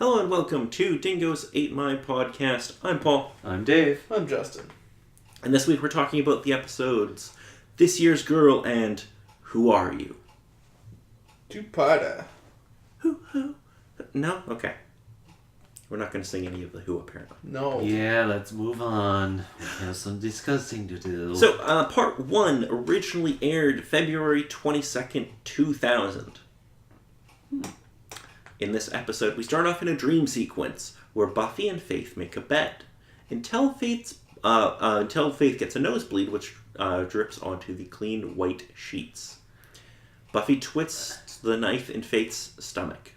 Hello and welcome to Dingoes 8 My Podcast. I'm Paul. I'm Dave. I'm Justin. And this week we're talking about the episodes This Year's Girl and Who Are You? Two-parter. Who? No? Okay. We're not going to sing any of the Who, apparently. No. Yeah, let's move on. We have some discussing to do. So, part 1 originally aired February 22nd, 2000. In this episode, we start off in a dream sequence where Buffy and Faith make a bet. Until Faith gets a nosebleed, which drips onto the clean white sheets. Buffy twists the knife in Faith's stomach.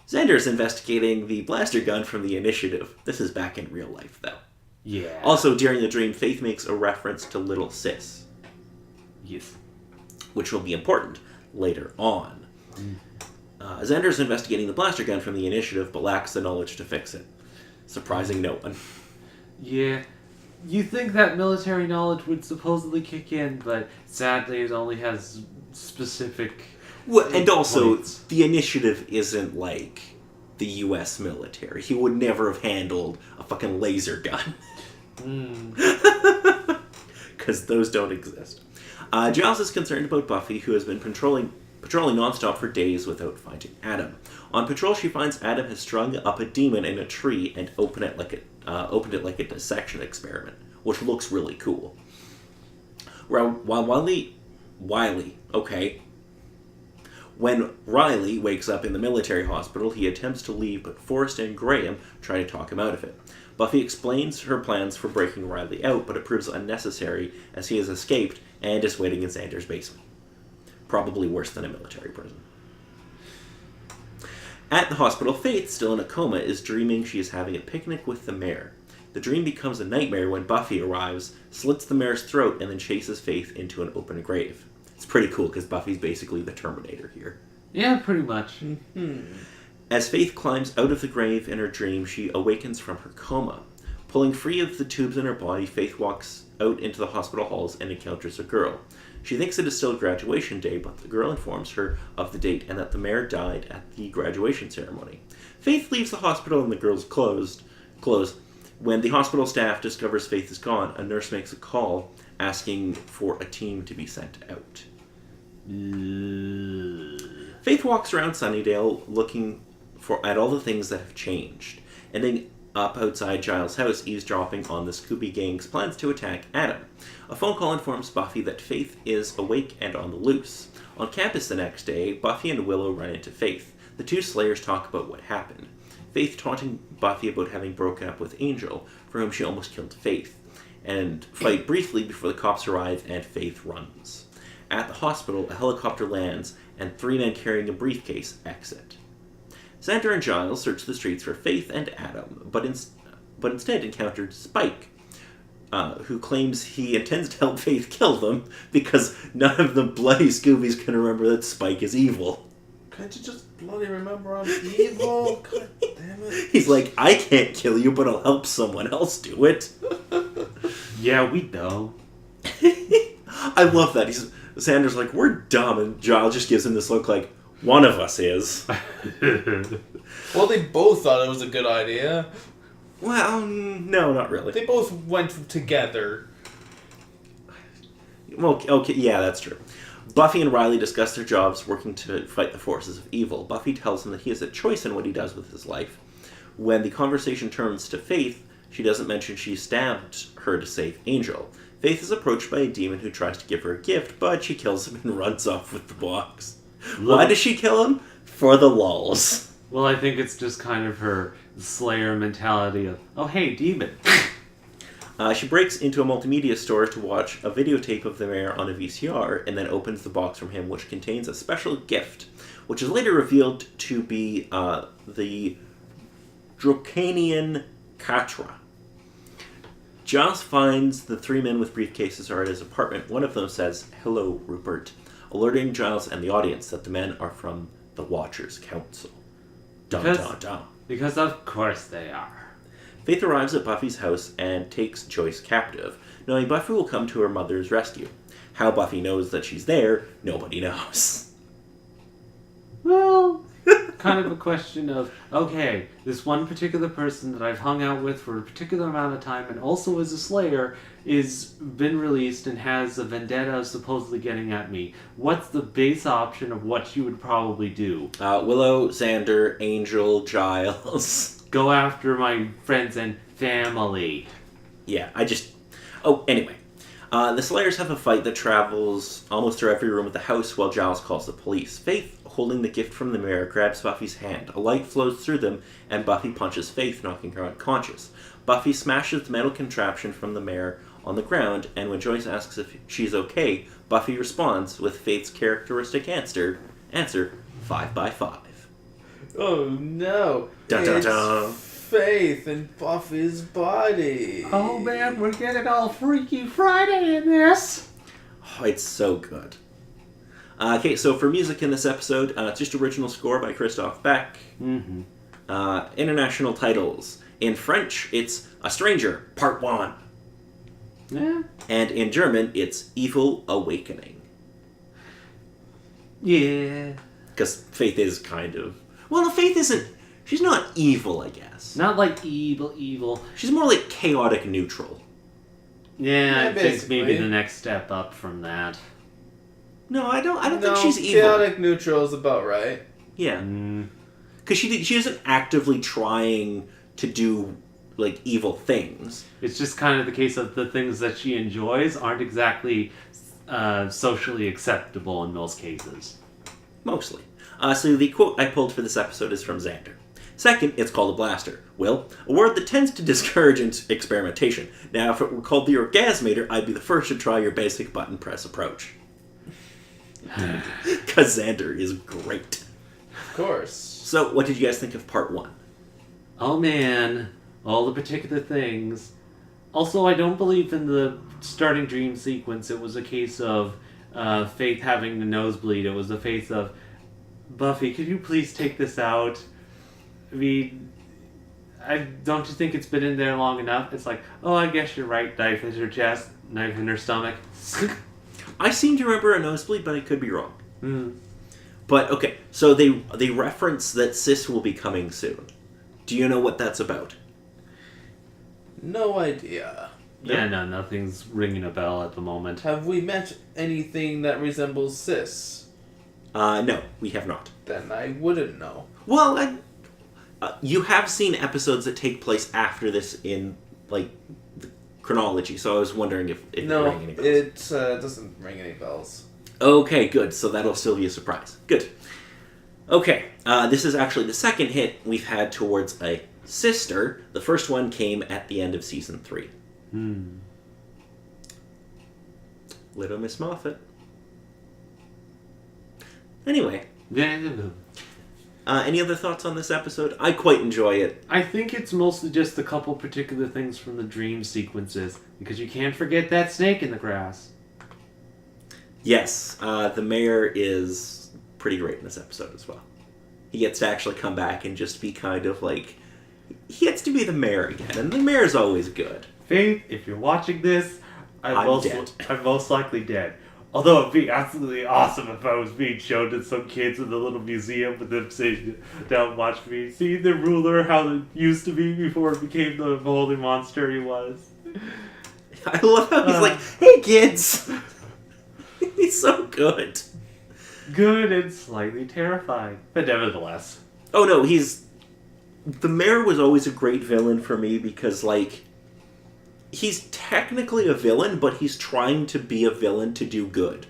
Xander's investigating the blaster gun from the Initiative. This is back in real life, though. Yeah. Also, during the dream, Faith makes a reference to Little Sis. Yes. Which will be important later on. Xander's investigating the blaster gun from the Initiative, but lacks the knowledge to fix it. Surprising no one. Yeah. You think that military knowledge would supposedly kick in, but sadly it only has specific... Well, and also, points. the Initiative isn't like the U.S. military. He would never have handled a fucking laser gun. Because those don't exist. Giles is concerned about Buffy, who has been patrolling nonstop for days without finding Adam. On patrol, she finds Adam has strung up a demon in a tree and opened it like a dissection experiment, which looks really cool. When Riley wakes up in the military hospital, he attempts to leave, but Forrest and Graham try to talk him out of it. Buffy explains her plans for breaking Riley out, but it proves unnecessary as he has escaped and is waiting in Xander's basement. Probably worse than a military prison. At the hospital, Faith, still in a coma, is dreaming she is having a picnic with the mayor. The dream becomes a nightmare when Buffy arrives, slits the mayor's throat, and then chases Faith into an open grave. It's pretty cool because Buffy's basically the Terminator here. Yeah, pretty much. As Faith climbs out of the grave in her dream, she awakens from her coma. Pulling free of the tubes in her body, Faith walks out into the hospital halls and encounters a girl. She thinks it is still graduation day, but the girl informs her of the date and that the mayor died at the graduation ceremony. Faith leaves the hospital in the girl's clothes. When the hospital staff discovers Faith is gone, a nurse makes a call asking for a team to be sent out. Faith walks around Sunnydale looking at all the things that have changed, ending up outside Giles' house, eavesdropping on the Scooby Gang's plans to attack Adam. A phone call informs Buffy that Faith is awake and on the loose. On campus the next day, Buffy and Willow run into Faith. The two Slayers talk about what happened. Faith taunting Buffy about having broken up with Angel, for whom she almost killed Faith, and fight briefly before the cops arrive and Faith runs. At the hospital, a helicopter lands, and three men carrying a briefcase exit. Xander and Giles search the streets for Faith and Adam, but instead encountered Spike, who claims he intends to help Faith kill them because none of the bloody Scoobies can remember that Spike is evil. Can't you just bloody remember I'm evil? God damn it. He's like, I can't kill you, but I'll help someone else do it. Yeah, we know. I love that. Xander's like, we're dumb, and Giles just gives him this look like, one of us is. Well, they both thought it was a good idea. Well, no, not really. They both went together. Well, okay, yeah, that's true. Buffy and Riley discuss their jobs working to fight the forces of evil. Buffy tells him that he has a choice in what he does with his life. When the conversation turns to Faith, she doesn't mention she stabbed her to save Angel. Faith is approached by a demon who tries to give her a gift, but she kills him and runs off with the box. Why does she kill him? For the lulz. Well, I think it's just kind of her Slayer mentality of, oh hey, demon. She breaks into a multimedia store to watch a videotape of the mayor on a VCR, and then opens the box from him, which contains a special gift, which is later revealed to be the Draconian Katra. Giles finds the three men with briefcases are at his apartment. One of them says, "Hello, Rupert," alerting Giles and the audience that the men are from the Watchers Council. Dun dun dun. Because of course they are. Faith arrives at Buffy's house and takes Joyce captive, knowing Buffy will come to her mother's rescue. How Buffy knows that she's there, nobody knows. Well, kind of a question of, okay, this one particular person that I've hung out with for a particular amount of time and also is a Slayer is been released and has a vendetta supposedly getting at me. What's the base option of what you would probably do? Willow, Xander, Angel, Giles. Go after my friends and family. Yeah, anyway. The Slayers have a fight that travels almost through every room of the house while Giles calls the police. Faith, holding the gift from the mirror, grabs Buffy's hand. A light flows through them, and Buffy punches Faith, knocking her unconscious. Buffy smashes the metal contraption from the mirror on the ground, and when Joyce asks if she's okay, Buffy responds with Faith's characteristic answer 5x5. Oh no! Dun, dun, dun. It's Faith in Buffy's body. Oh man, we're getting all Freaky Friday in this! Oh, it's so good. Okay, so for music in this episode, it's just original score by Christoph Beck. Mm-hmm. International titles. In French, it's A Stranger, Part 1. Yeah. And in German, it's Evil Awakening. Yeah. Because Faith is kind of... Well, no, Faith isn't... She's not evil, I guess. Not like evil. She's more like chaotic neutral. Yeah, I think basically. maybe the next step up from that. No, I don't think she's evil. Chaotic neutral is about right. Yeah. Because she isn't actively trying to do, like, evil things. It's just kind of the case of the things that she enjoys aren't exactly socially acceptable in most cases. Mostly. So the quote I pulled for this episode is from Xander. Second, it's called a blaster. Will, a word that tends to discourage experimentation. Now, if it were called the Orgasmator, I'd be the first to try your basic button press approach. Because Xander is great. Of course. So, what did you guys think of part 1? Oh man, all the particular things. Also, I don't believe in the starting dream sequence. It was a case of Faith having the nosebleed. It was a case of, Buffy, could you please take this out? I mean, don't you think it's been in there long enough? It's like, oh, I guess you're right. Knife in her chest, knife in her stomach. I seem to remember a nosebleed, but I could be wrong. Mm. But, okay, so they reference that Sis will be coming soon. Do you know what that's about? No idea. Yeah, no, nothing's ringing a bell at the moment. Have we met anything that resembles Sis? No, we have not. Then I wouldn't know. Well, you have seen episodes that take place after this in, like, the chronology, so I was wondering if it rang any bells. It doesn't ring any bells. Okay, good, so that'll still be a surprise. Good. Okay, this is actually the second hit we've had towards a sister. The first one came at the end of Season 3. Little Miss Moffat. Anyway. Any other thoughts on this episode? I quite enjoy it. I think it's mostly just a couple particular things from the dream sequences, because you can't forget that snake in the grass. Yes, the mayor is pretty great in this episode as well. He gets to actually come back and just be kind of like... He gets to be the mayor again, and the mayor's always good. Faith, if you're watching this, I'm dead. I'm most likely dead. Although it'd be absolutely awesome if I was being shown to some kids in the little museum with them sitting down watching me. See the ruler, how it used to be before it became the holy monster he was. I love how he's like, hey kids! He's so good. Good and slightly terrifying, but nevertheless. Oh no, the mayor was always a great villain for me because, like, he's technically a villain, but he's trying to be a villain to do good.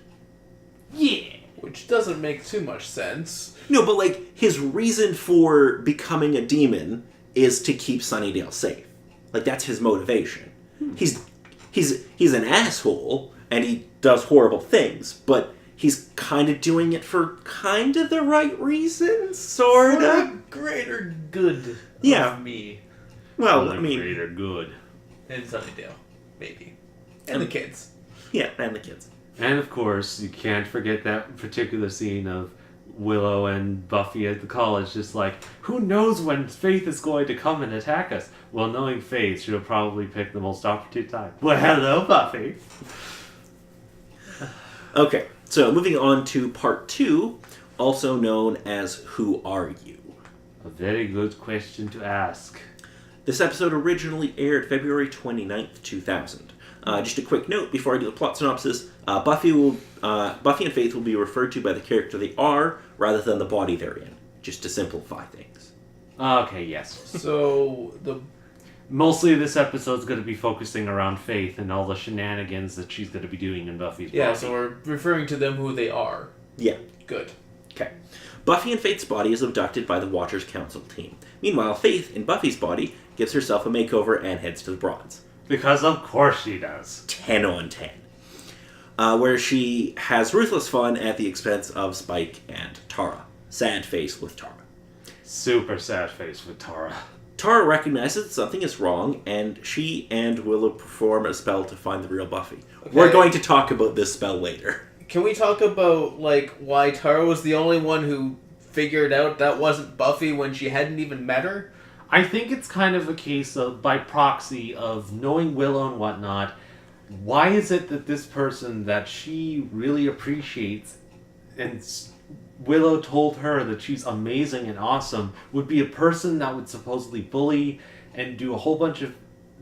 Yeah. Which doesn't make too much sense. No, but, like, his reason for becoming a demon is to keep Sunnydale safe. Like, that's his motivation. He's an asshole, and he does horrible things, but he's kind of doing it for kind of the right reasons, sort For of. the greater good Yeah. of me. Well, For I the mean... greater good. And Sunnydale, maybe. And the kids. Yeah, and the kids. And of course, you can't forget that particular scene of Willow and Buffy at the college, just like, who knows when Faith is going to come and attack us? Well, knowing Faith, she'll probably pick the most opportune time. Well, hello, Buffy! Okay, so moving on to part 2, also known as Who Are You? A very good question to ask. This episode originally aired February 29th, 2000. Just a quick note before I do the plot synopsis. Buffy and Faith will be referred to by the character they are rather than the body they're in, just to simplify things. Okay, yes. So, Mostly this episode's going to be focusing around Faith and all the shenanigans that she's going to be doing in Buffy's body. yeah, so we're referring to them who they are. Yeah. Good. Okay. Buffy and Faith's body is abducted by the Watchers Council team. Meanwhile, Faith, in Buffy's body, gives herself a makeover and heads to the Bronze. Because of course she does. 10 on 10. Where she has ruthless fun at the expense of Spike and Tara. Sad face with Tara. Super sad face with Tara. Tara recognizes that something is wrong, and she and Willow perform a spell to find the real Buffy. Okay. We're going to talk about this spell later. Can we talk about, why Tara was the only one who figured out that wasn't Buffy when she hadn't even met her? I think it's kind of a case of, by proxy, of knowing Willow and whatnot. Why is it that this person that she really appreciates, and Willow told her that she's amazing and awesome, would be a person that would supposedly bully and do a whole bunch of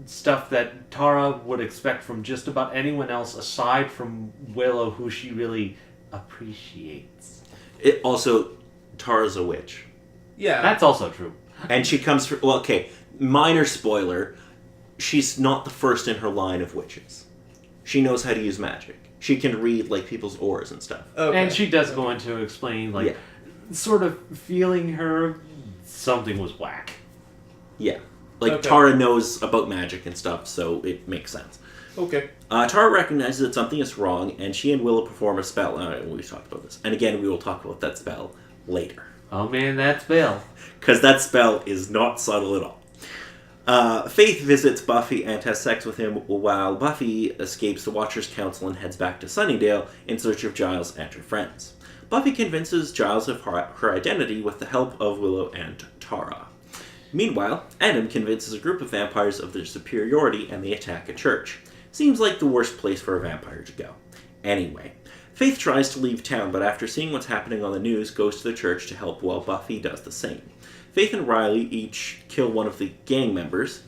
stuff that Tara would expect from just about anyone else aside from Willow, who she really appreciates? It also, Tara's a witch. Yeah. That's also true. And she comes from... Well, okay, minor spoiler. She's not the first in her line of witches. She knows how to use magic. She can read, people's auras and stuff. Okay. And she does go into explaining, sort of feeling her something was whack. Yeah. Okay. Tara knows about magic and stuff, so it makes sense. Okay. Tara recognizes that something is wrong, and she and Willow perform a spell. We've talked about this. And again, we will talk about that spell later. Oh man, that spell. Because that spell is not subtle at all. Faith visits Buffy and has sex with him while Buffy escapes the Watchers Council and heads back to Sunnydale in search of Giles and her friends. Buffy convinces Giles of her identity with the help of Willow and Tara. Meanwhile, Adam convinces a group of vampires of their superiority and they attack a church. Seems like the worst place for a vampire to go. Anyway, Faith tries to leave town, but after seeing what's happening on the news, goes to the church to help while Buffy does the same. Faith and Riley each kill one of the gang members,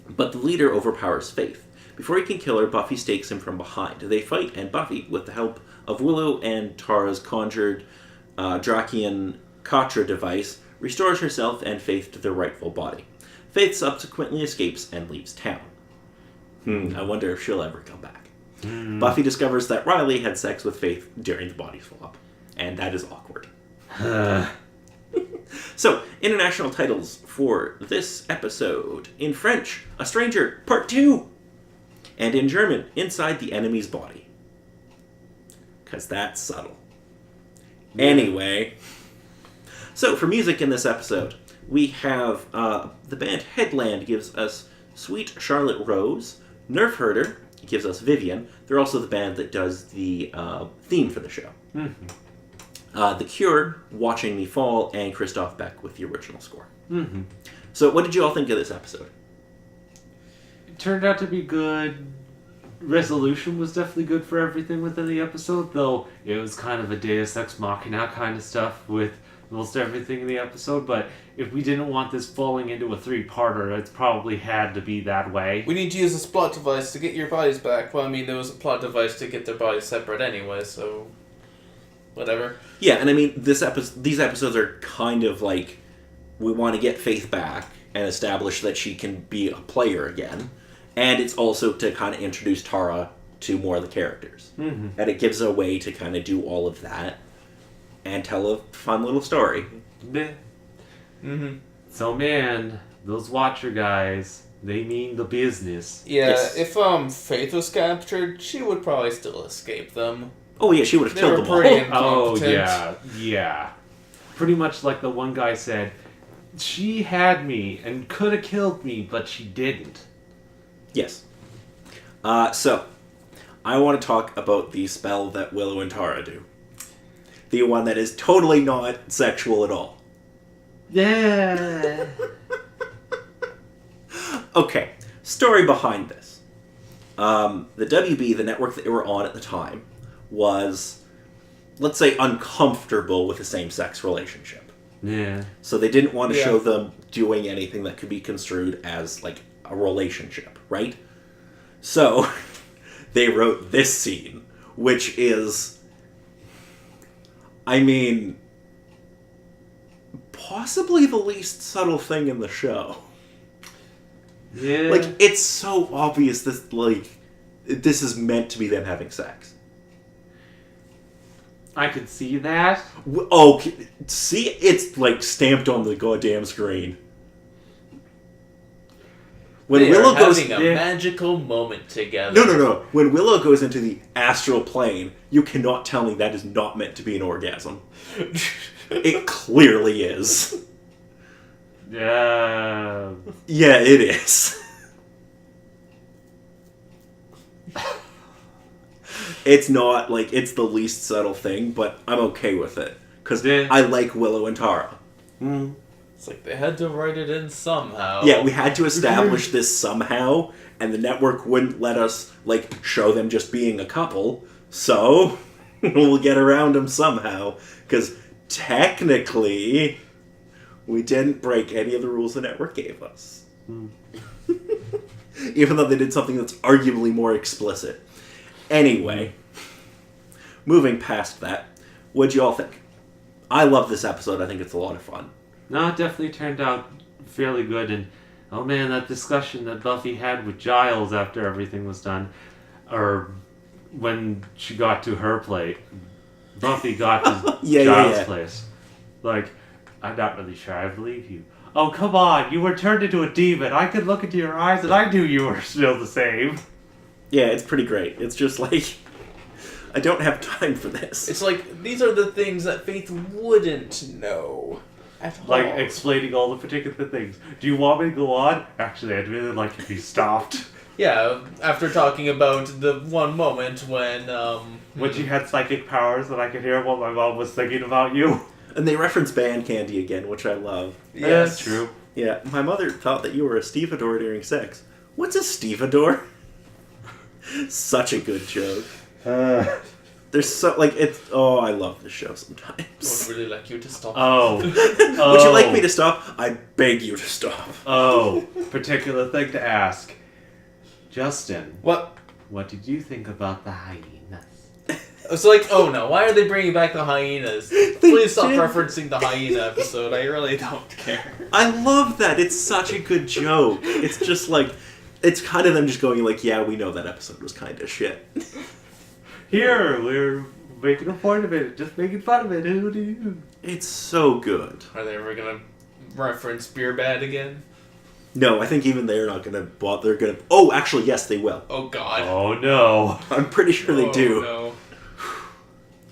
but the leader overpowers Faith. Before he can kill her, Buffy stakes him from behind. They fight, and Buffy, with the help of Willow and Tara's conjured Drakian Katra device, restores herself and Faith to their rightful body. Faith subsequently escapes and leaves town. I wonder if she'll ever come back. Buffy discovers that Riley had sex with Faith during the body swap, and that is awkward. So, international titles for this episode. In French, A Stranger, Part 2. And in German, Inside the Enemy's Body. Because that's subtle. Yeah. Anyway. So, for music in this episode, we have the band Headland gives us Sweet Charlotte Rose. Nerf Herder gives us Vivian. They're also the band that does the theme for the show. Mm-hmm. The Cure, Watching Me Fall, and Christoph Beck with the original score. Mm-hmm. So what did you all think of this episode? It turned out to be good. Resolution was definitely good for everything within the episode, though it was kind of a Deus Ex Machina kind of stuff with most everything in the episode, but if we didn't want this falling into a three-parter, it's probably had to be that way. We need to use this plot device to get your bodies back. Well, I mean, there was a plot device to get their bodies separate anyway, so... whatever. Yeah, and I mean, these episodes are kind of like, we want to get Faith back and establish that she can be a player again, and it's also to kind of introduce Tara to more of the characters. Mm-hmm. And it gives a way to kind of do all of that and tell a fun little story. Mm-hmm. So man, those Watcher guys, they mean the business. Yeah, Yes. if Faith was captured, she would probably still escape them. Oh yeah, she would have They killed were them all. pretty Oh incompetent. yeah. Pretty much like the one guy said, she had me and could have killed me, but she didn't. Yes. So, I want to talk about the spell that Willow and Tara do. The one that is totally not sexual at all. Yeah. Okay, story behind this. The WB, the network that they were on at the time, was, let's say, uncomfortable with a same-sex relationship. Yeah. So they didn't want to Yeah. show them doing anything that could be construed as, like, a relationship, right? So they wrote this scene, which is, I mean, possibly the least subtle thing in the show. Yeah. Like, it's so obvious this is meant to be them having sex. I could see that. Oh, see? It's, like, stamped on the goddamn screen. When They Willow are goes... having a magical moment together. No. When Willow goes into the astral plane, you cannot tell me that is not meant to be an orgasm. It clearly is. Yeah. Yeah, it is. It's not, like, it's the least subtle thing, but I'm okay with it. Because Yeah. I like Willow and Tara. It's like they had to write it in somehow. Yeah, we had to establish this somehow, and the network wouldn't let us, like, show them just being a couple, so we'll get around them somehow. Because technically, we didn't break any of the rules the network gave us. Even though they did something that's arguably more explicit. Anyway, moving past that, what'd you all think? I love this episode. I think it's a lot of fun. No, it definitely turned out fairly good. And, oh man, that discussion that Buffy had with Giles after everything was done, or when she got to her plate, Buffy got to Giles' place. Like, I'm not really sure I believe you. Oh, come on, you were turned into a demon. I could look into your eyes and I knew you were still the same. Yeah, it's pretty great. It's just like, I don't have time for this. It's like, these are the things that Faith wouldn't know at all. Like, explaining all the particular things. Do you want me to go on? Actually, I'd really like if you stopped. Yeah, after talking about the one moment when, When she had psychic powers and I could hear what my mom was thinking about you. And they reference band candy again, which I love. Yes. True. Yeah, my mother thought that you were a stevedore during sex. What's a stevedore? Such a good joke. There's so, like, it's, oh, I love this show I sometimes. would really like you to stop. Oh. Would you like me to stop? I beg you to stop. Oh. Particular thing to ask. Justin, What? what did you think about the hyenas? It's like, oh no, why are they bringing back the hyenas? Please stop did. referencing the hyena episode. I really don't care. I love that. It's such a good joke. It's just like, it's kind of them just going like, yeah, we know that episode was kind of shit. Here, we're making a point of it. Just making fun of it. Who do you? It's so good. Are they ever gonna reference Beer Bad again? No, I think even they're not gonna bother. They're gonna. Oh, actually, yes, they will. Oh god. Oh no. I'm pretty sure they Oh, do. No.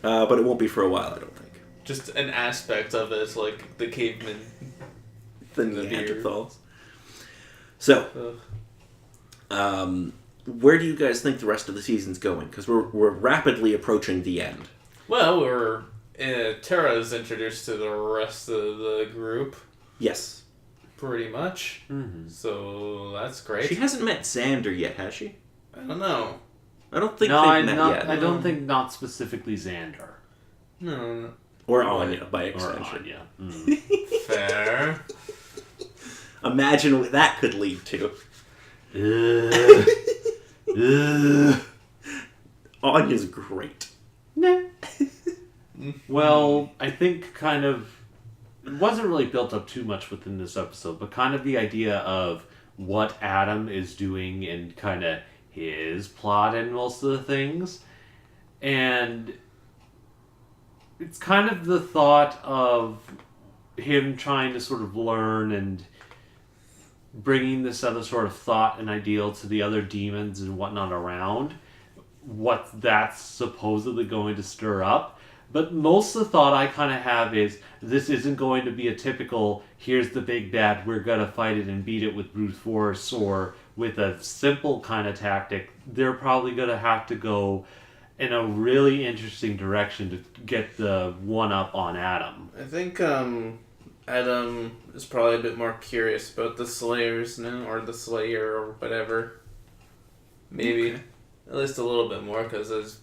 But it won't be for a while, I don't think. Just an aspect of it, like the caveman. The The beer. Neanderthals. So, Ugh. where do you guys think the rest of the season's going? Because we're rapidly approaching the end. Well, Tara's introduced to the rest of the group, Yes. pretty much. Mm-hmm. So that's great. She hasn't met Xander yet, has she? I don't know. I don't think No, they've met yet. I don't think not specifically Xander. No. Or Anya, by Or extension. Anya. Mm. Fair. Imagine what that could lead to. Anya's great. Well, I think kind of it wasn't really built up too much within this episode, but kind of the idea of what Adam is doing and kind of his plot and most of the things. And it's kind of the thought of him trying to sort of learn and bringing this other sort of thought and ideal to the other demons and whatnot around, what that's supposedly going to stir up. But most of the thought I kind of have is this isn't going to be a typical, here's the big bad, we're going to fight it and beat it with brute force or with a simple kind of tactic. They're probably going to have to go in a really interesting direction to get the one-up on Adam. I think Adam is probably a bit more curious about the Slayers now, or the Slayer, or whatever. Maybe. Okay. At least a little bit more, because his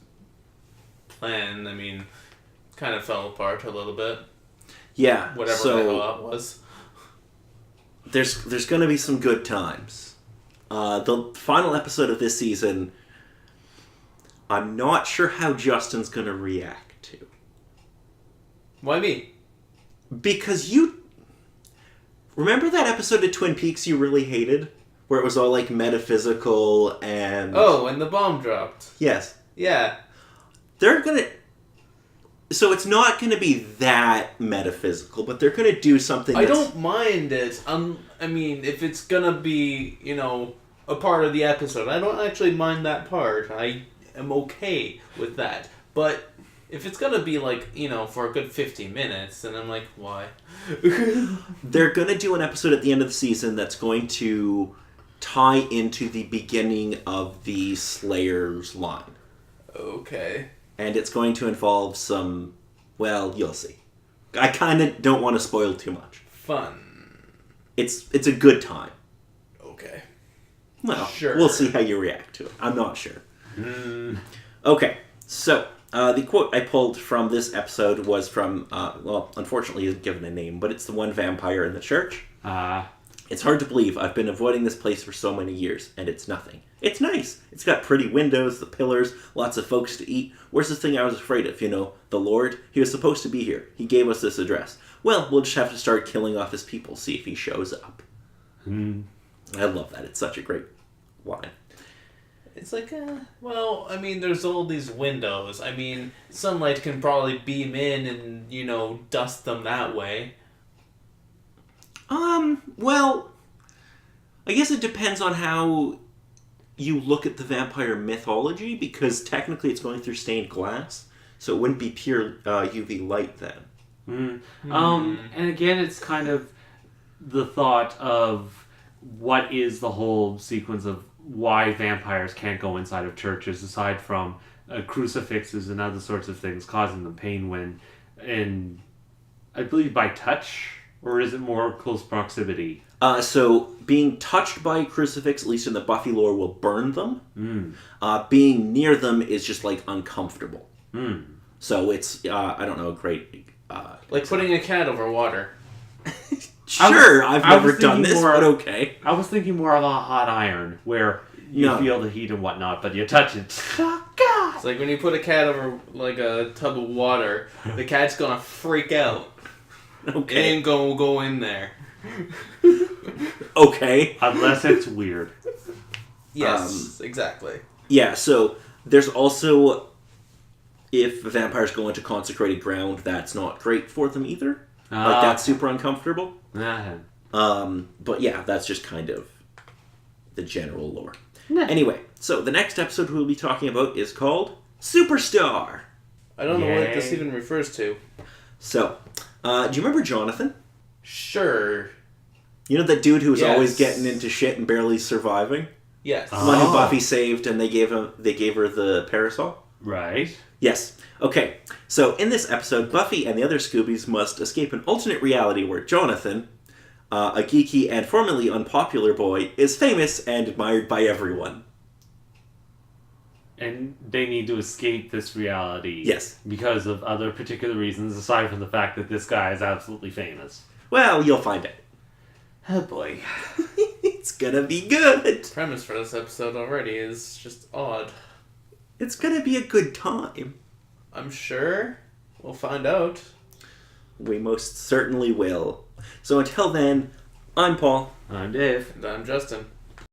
plan, kind of fell apart a little bit. Yeah. Whatever so the hell that was. There's going to be some good times. The final episode of this season, I'm not sure how Justin's going to react to. Why me? Because you... Remember that episode of Twin Peaks you really hated? Where it was all, like, metaphysical and... Oh, and the bomb dropped. Yes. Yeah. They're going to... So it's not going to be that metaphysical, but they're going to do something I don't mind it. I mean, if it's gonna be, a part of the episode, I don't actually mind that part. I am okay with that. But if it's gonna be like, for a good 50 minutes, then I'm like, why? They're going to do an episode at the end of the season that's going to tie into the beginning of the Slayer's line. Okay. And it's going to involve some... Well, you'll see. I kind of don't want to spoil too much. Fun. It's a good time. Okay. Well, sure. We'll see how you react to it. I'm not sure. Okay, so the quote I pulled from this episode was from, unfortunately he isn't given a name, but it's the one vampire in the church. It's hard to believe I've been avoiding this place for so many years, and it's nothing. It's nice. It's got pretty windows, the pillars, lots of folks to eat. Where's the thing I was afraid of, the Lord? He was supposed to be here. He gave us this address. Well, we'll just have to start killing off his people, see if he shows up. I love that. It's such a great line. It's like, there's all these windows. I mean, sunlight can probably beam in and, dust them that way. Well, I guess it depends on how you look at the vampire mythology, because technically it's going through stained glass, so it wouldn't be pure UV light then. And again, it's kind of the thought of what is the whole sequence of why vampires can't go inside of churches, aside from crucifixes and other sorts of things causing them pain when, and I believe by touch, or is it more close proximity? So being touched by a crucifix, at least in the Buffy lore, will burn them. Being near them is just like uncomfortable. So it's I don't know, a great like putting a cat over water. Sure, I've never done this, but okay. I was thinking more of a hot iron, where you feel the heat and whatnot, but you touch it. Oh, God! It's like when you put a cat over like a tub of water, the cat's gonna freak out. Okay. It ain't gonna go in there. Okay. Unless it's weird. Yes, exactly. Yeah, so there's also, if vampires go into consecrated ground, that's not great for them either. Like, that's super uncomfortable. But yeah, that's just kind of the general lore. Anyway, so the next episode we'll be talking about is called Superstar. I don't know what this even refers to. So, do you remember Jonathan? Sure. You know that dude who was always getting into shit and barely surviving? Yes. The one who Buffy saved and they gave her the parasol? Right. Yes. Okay. So in this episode, Buffy and the other Scoobies must escape an alternate reality where Jonathan, a geeky and formerly unpopular boy, is famous and admired by everyone. And they need to escape this reality. Yes. Because of other particular reasons, aside from the fact that this guy is absolutely famous. Well, you'll find out. Oh boy. It's gonna be good. The premise for this episode already is just odd. It's gonna be a good time. I'm sure. We'll find out. We most certainly will. So until then, I'm Paul. I'm Dave. And I'm Justin.